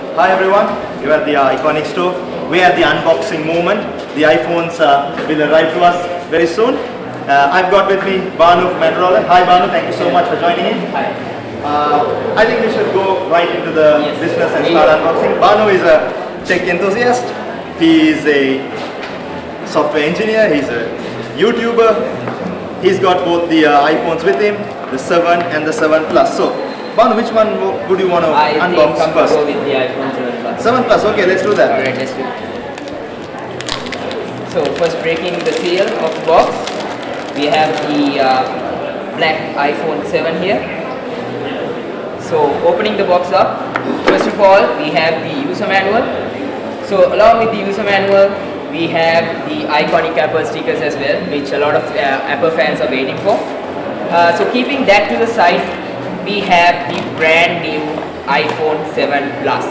Hi everyone, you are at the Iconic store. We are at the unboxing moment. The iPhones will arrive to us very soon. I've got with me Banu from Motorola. Hi Banu, thank you so much for joining in. Hi. I think we should go right into the business and start unboxing. Banu is a tech enthusiast. He is a software engineer. He's a YouTuber. He's got both the iPhones with him, the 7 and the 7 Plus. So, Banu, which one would you want to unbox first? I think I'm going to go with the iPhone 7 Plus. 7 Plus, okay, let's do that. Alright, let's do it. So first, breaking the seal of the box, we have the black iPhone 7 here. So opening the box up, first of all we have the user manual. So along with the user manual, we have the iconic Apple stickers as well, which a lot of Apple fans are waiting for. So keeping that to the side, we have the brand new iPhone 7 Plus.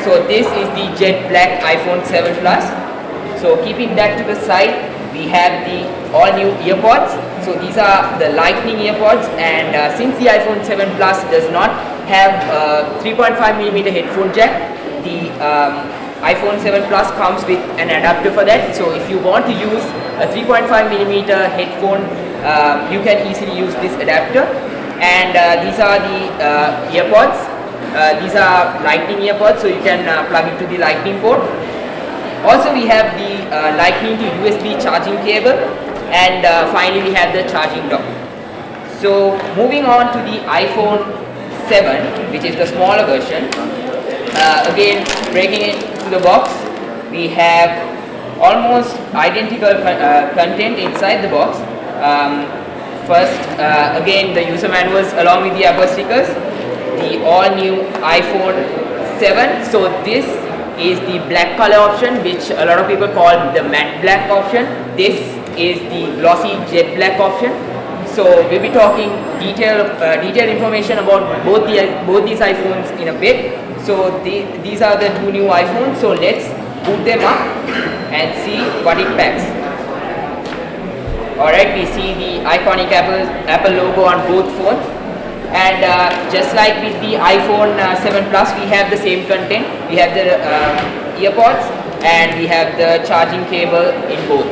So this is the jet black iPhone 7 Plus. So keeping that to the side, we have the all new earpods. So these are the lightning earpods, and since the iPhone 7 Plus does not have a 3.5mm headphone jack, the iPhone 7 Plus comes with an adapter for that. So if you want to use a 3.5mm headphone, you can easily use this adapter. And these are the earpods. These are lightning earpods, so you can plug into the lightning port. Also we have the lightning to USB charging cable, and finally we have the charging dock. So moving on to the iPhone 7, which is the smaller version. Again, breaking it to the box, we have almost identical content inside the box. First, again the user manuals along with the Apple stickers, the all new iPhone 7. So this is the black color option, which a lot of people call the matte black option. This is the glossy jet black option. So we'll be talking detailed information about both these iPhones in a bit. So these are the two new iPhones. So let's boot them up and see what it packs. Alright, we see the iconic Apple logo on both phones, and just like with the iPhone 7 Plus, we have the same content. We have the earpods, and we have the charging cable in both.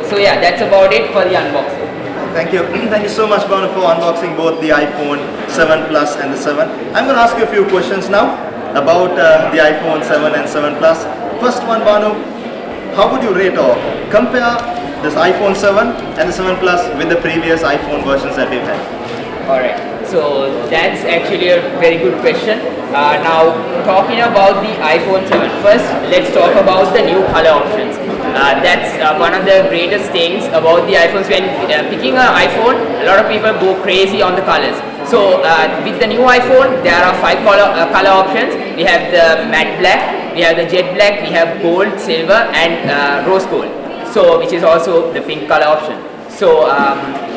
So yeah, that's about it for the unboxing. Thank you. Thank you so much, Banu, for unboxing both the iPhone 7 Plus and the 7. I'm going to ask you a few questions now about the iPhone 7 and 7 Plus. First one, Banu, how would you rate or compare this iPhone 7 and the 7 Plus with the previous iPhone versions that we've had? Alright, so that's actually a very good question. Now talking about the iPhone 7, first let's talk about the new color options. That's one of the greatest things about the iPhones. When picking an iPhone, a lot of people go crazy on the colors. So with the new iPhone, there are 5 color options. We have the matte black, we have the jet black, we have gold, silver, and rose gold. So which is also the pink color option. So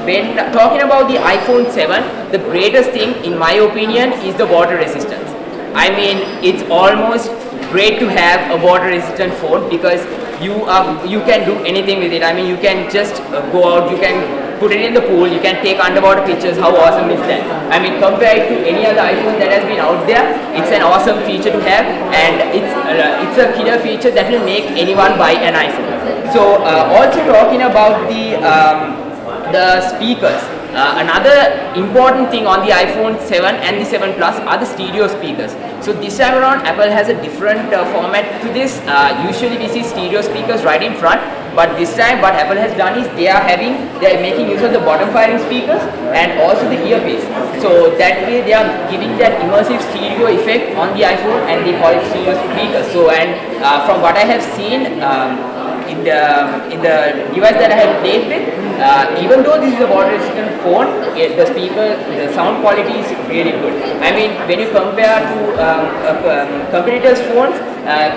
when talking about the iPhone 7, the greatest thing in my opinion is the water resistance. I mean, it's almost great to have a water resistant phone, because you can do anything with it. I mean, you can just go out, you can put it in the pool, you can take underwater pictures. How awesome is that? I mean, compared to any other iPhone that has been out there, it's an awesome feature to have, and it's a killer feature that will make anyone buy an iPhone. So also talking about the speakers, another important thing on the iPhone 7 and the 7 Plus are the stereo speakers. So this time around, Apple has a different format to this. Usually we see stereo speakers right in front, but this time what Apple has done is they are making use of the bottom firing speakers and also the earpiece. So that way they are giving that immersive stereo effect on the iPhone, and they call it stereo speakers. So, and from what I have seen in the device that I have played with, even though this is a water resistant phone, the sound quality is really good. I mean, when you compare to competitors' phones,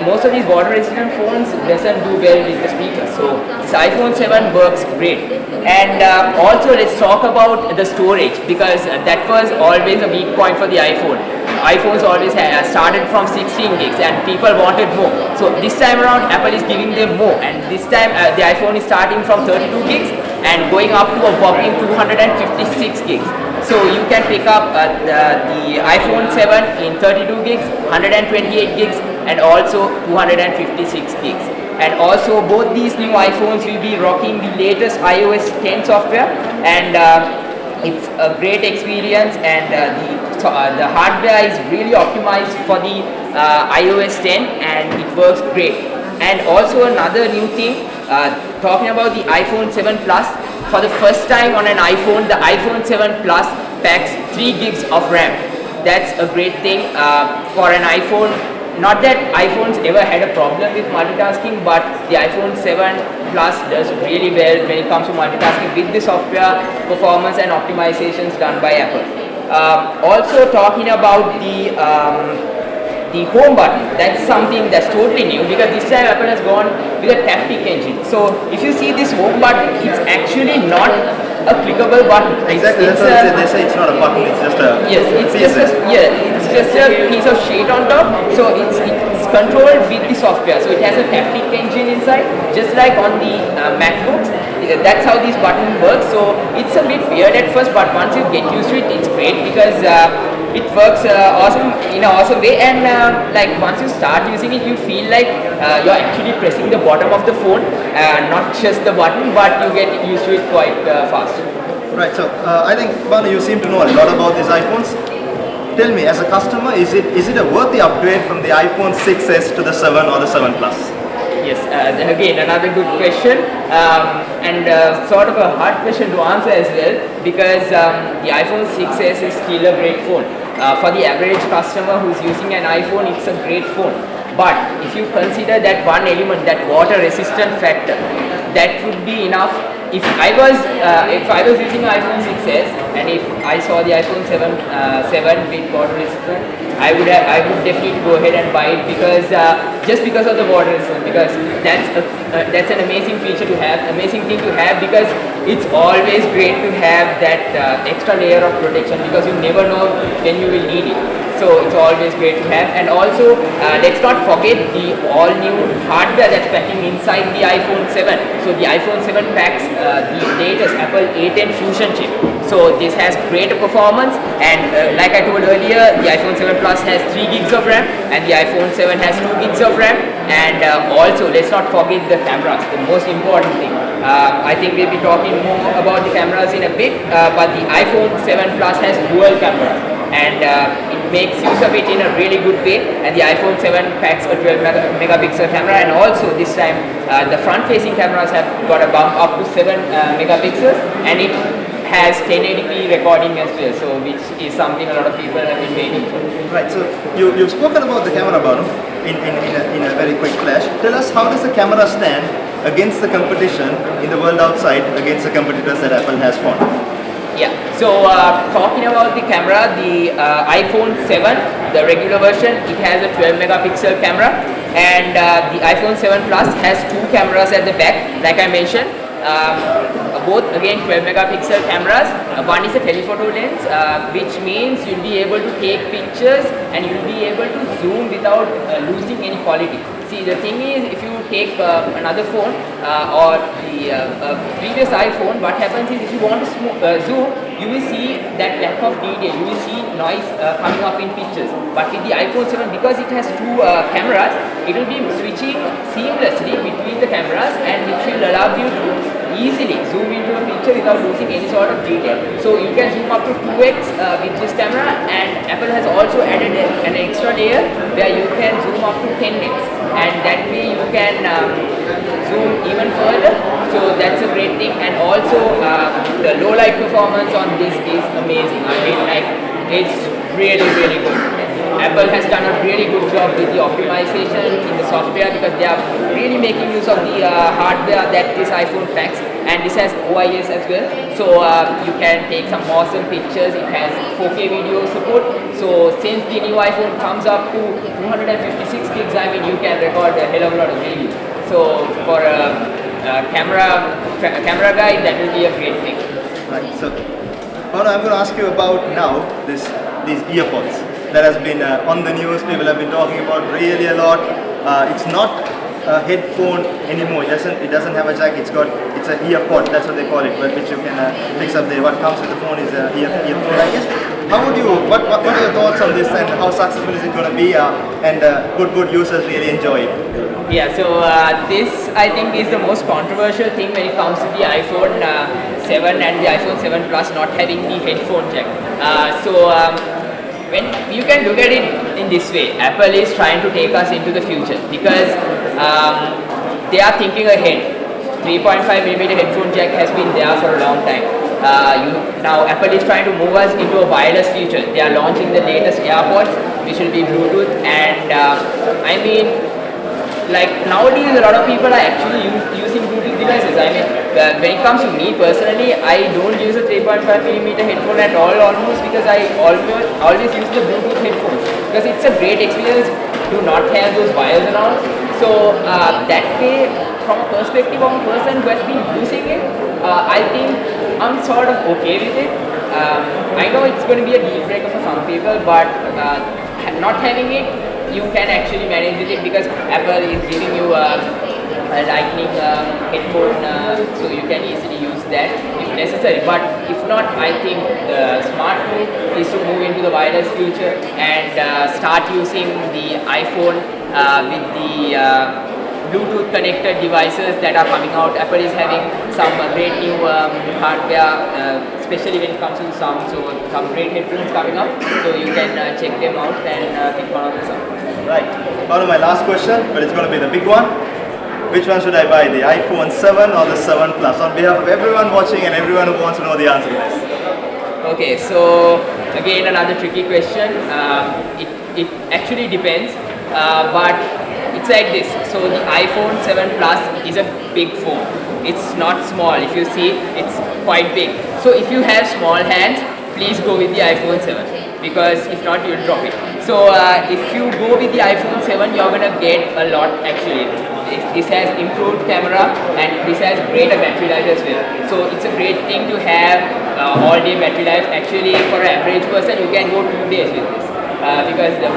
most of these water resistant phones doesn't do well with the speakers. So this iPhone 7 works great. And also let's talk about the storage, because that was always a weak point for the iPhone. iPhones always started from 16 gigs and people wanted more. So this time around Apple is giving them more, and this time the iPhone is starting from 32 gigs and going up to a whopping 256 gigs. So you can pick up the iPhone 7 in 32 gigs, 128 gigs, and also 256 gigs. And also both these new iPhones will be rocking the latest iOS 10 software, and it's a great experience, and the hardware is really optimized for the iOS 10, and it works great. And also another new thing, talking about the iPhone 7 Plus, for the first time on an iPhone, the iPhone 7 Plus packs 3 gigs of RAM. That's a great thing for an iPhone. Not that iPhones ever had a problem with multitasking, but the iPhone 7 Plus does really well when it comes to multitasking with the software performance and optimizations done by Apple. Also talking about the home button, that's something that's totally new, because this time Apple has gone with a taptic engine. So if you see this home button, it's actually not a clickable button. Exactly, that's what they say it's not a button, it's just a it's just a piece of sheet on top. So it's controlled with the software. So it has a taptic engine inside, just like on the MacBooks. That's how this button works. So it's a bit weird at first, but once you get used to it, it's great, because it works awesome in an awesome way, and like once you start using it, you feel like you're actually pressing the bottom of the phone, not just the button, but you get used to it quite fast. Right, so I think Banu, you seem to know a lot about these iPhones. Tell me, as a customer, is it a worthy upgrade from the iPhone 6s to the 7 or the 7 Plus? Yes, again another good question, and sort of a hard question to answer as well, because the iPhone 6s is still a great phone. For the average customer who's using an iPhone, it's a great phone. But if you consider that one element, that water resistant factor, that would be enough. If I was using iPhone 6s, and if I saw the iPhone 7 with water resistant, I would definitely go ahead and buy it, because just because of the water resistance, because that's an amazing feature to have, amazing thing to have, because it's always great to have that extra layer of protection, because you never know when you will need it. So it's always great to have. And also let's not forget the all new hardware that's packing inside the iPhone 7. So the iPhone 7 packs the latest Apple A10 Fusion chip. So this has greater performance, and like I told earlier, the iPhone 7 Plus has 3 gigs of RAM, and the iPhone 7 has 2 gigs of RAM. And also let's not forget the cameras, the most important thing. I think we'll be talking more about the cameras in a bit, but the iPhone 7 Plus has dual cameras, and it makes use of it in a really good way. And the iPhone 7 packs a 12 megapixel camera, and also this time the front facing cameras have got a bump up to 7 megapixels, and it has 1080p recording as well, so which is something a lot of people have been waiting for. Right, so you've spoken about the camera, Banu, in a very quick flash. Tell us, how does the camera stand against the competition in the world outside, against the competitors that Apple has found? Yeah, so talking about the camera, the iPhone 7, the regular version, it has a 12 megapixel camera, and the iPhone 7 Plus has 2 cameras at the back, like I mentioned. Both again 12 megapixel cameras. One is a telephoto lens, which means you'll be able to take pictures and you'll be able to zoom without losing any quality. See, the thing is, if you take another phone or the previous iPhone, what happens is, if you want to zoom, you will see that lack of detail, you will see noise coming up in pictures. But with the iPhone 7, because it has 2 cameras, it will be switching seamlessly between the cameras, and which will allow you to easily zoom into a picture without losing any sort of detail. So you can zoom up to 2x with this camera, and Apple has also added an extra layer where you can zoom up to 10x, and that way you can zoom even further. So that's a great thing. And also the low light performance on this is amazing. I mean, like, it's really good. Apple has done a really good job with the optimization in the software, because they are really making use of the hardware that this iPhone packs, and this has OIS as well. So you can take some awesome pictures. It has 4K video support. So since the new iPhone comes up to 256 gigs, I mean, you can record a hell of a lot of videos. So for a camera guy, that will be a great thing. Right, so Banu, I'm going to ask you about now these earpods that has been on the news. People have been talking about really a lot. It's not a headphone anymore. It doesn't have a jack. It's an ear pod. That's what they call it, but which you can mix up there. What comes with the phone is a earphone, I guess. How would you? What are your thoughts on this, and how successful is it going to be? And good users really enjoy it. Yeah, so this I think is the most controversial thing when it comes to the iPhone 7 and the iPhone 7 Plus not having the headphone jack. When you can look at it in this way, Apple is trying to take us into the future because they are thinking ahead. 3.5mm headphone jack has been there for a long time. Now Apple is trying to move us into a wireless future. They are launching the latest AirPods, which will be Bluetooth, and I mean, like nowadays a lot of people are actually using Bluetooth devices. I mean, when it comes to me personally, I don't use a 3.5mm headphone at all almost, because I always use the Bluetooth headphones because it's a great experience to not have those wires and all. So that way, from a perspective of a person who has been using it, I think I'm sort of okay with it. I know it's going to be a deal breaker for some people, but not having it, you can actually manage with it because Apple is giving you a lightning headphone, so you can easily use that if necessary. But if not, I think the smart move is to move into the wireless future and start using the iPhone with the Bluetooth connected devices that are coming out. Apple is having some great new hardware, especially when it comes to sound. So some great headphones coming out. So you can check them out and pick one of the sound. Right. Now my last question, but it's going to be the big one. Which one should I buy, the iPhone 7 or the 7 Plus? On behalf of everyone watching and everyone who wants to know the answer to this. Okay, so again another tricky question. It actually depends, but it's like this. So the iPhone 7 Plus is a big phone. It's not small. If you see, it's quite big. So if you have small hands, please go with the iPhone 7, because if not, you'll drop it. So if you go with the iPhone 7, you're gonna get a lot actually. This has improved camera and this has greater battery life as well. So it's a great thing to have all day battery life. Actually, for an average person, you can go 2 days with this because the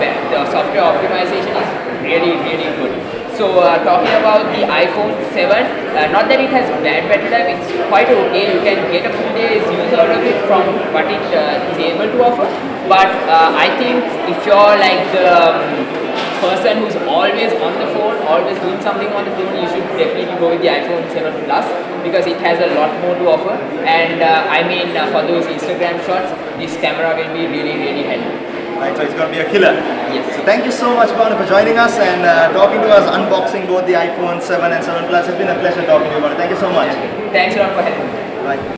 software optimization is really good. So talking about the iPhone 7, not that it has bad battery life, it's quite okay. You can get a few days use out of it from what it is able to offer. But I think if you're like the person who's always on the phone, always doing something on the phone, you should definitely go with the iPhone 7 Plus because it has a lot more to offer. And I mean, for those Instagram shots, this camera will be really handy. Right, so it's going to be a killer. Yes. So thank you so much, Banu, for joining us and talking to us, unboxing both the iPhone 7 and 7 Plus. It's been a pleasure talking to you about it. Thank you so much. Thanks a lot for having me. Right.